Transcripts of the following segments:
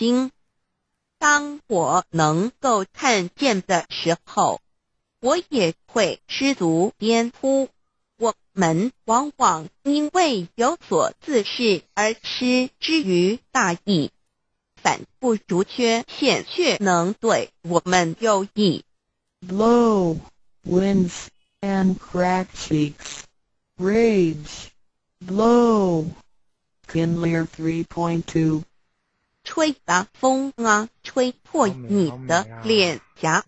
睛。当我能够看见的时候，我也会失足颠扑。我们往往因为有所自恃而失之于大义，反不足缺陷却能对我们有益。 Blow, winds, and crack cheeks. Rage. Blow. Kindler 3.2. 吹吧风啊，吹破你的脸颊，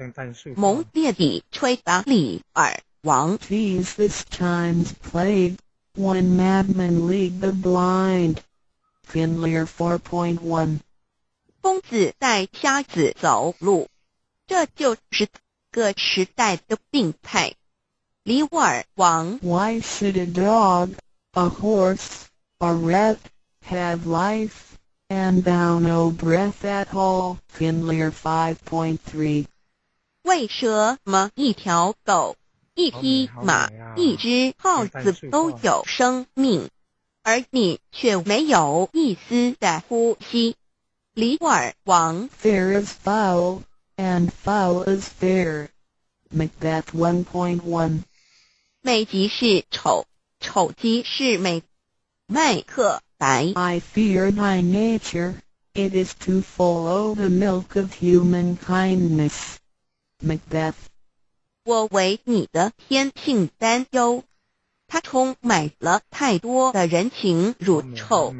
猛烈地吹吧里耳王。 'Tis this time's plague, one madman league the blind. Kindler 4.1. 疯子带瞎子走路，这就是个时代的病态。里沃尔王。 Why should a dog, a horse, a rat, have life, and thou no breath at all? Kindler 5.3. 为什么一条狗、一匹马、一只耗子都有生命，而你却没有一丝的呼吸？里沃尔王。 Fair is foul, and foul is fair. Macbeth 1.1. 美即是丑，丑即是美。麦克白。 I fear thy nature, it is to follow the milk of human kindness. Macbeth. 我为你的天性担忧，它充满了太多的人情乳臭。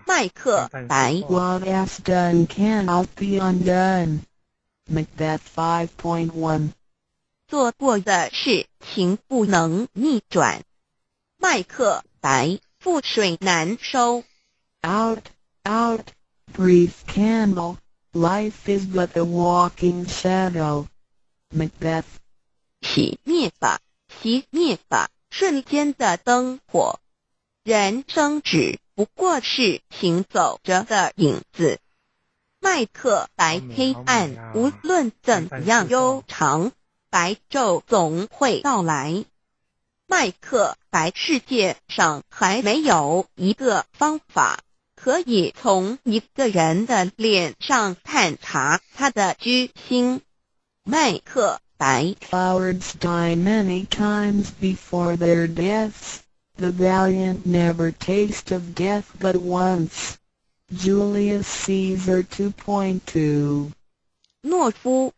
麦克白。 What hast done cannot be undone. Macbeth 5.1. 做过的事情不能逆转。麦克白。覆水难收。 Out, out, brief candle, life is but a walking shadow. Macbeth. 熄灭吧，熄灭吧，瞬间的灯火。人生只不过是行走着的影子。麦克白。黑暗无论怎样悠长，白昼总会到来。麦克白。世界上还没有一个方法可以从一个人的脸上探查他的居心。麦克白。 Cowards die many times before their deaths, the valiant never taste of death but once. Julius Caesar 2.2. 懦夫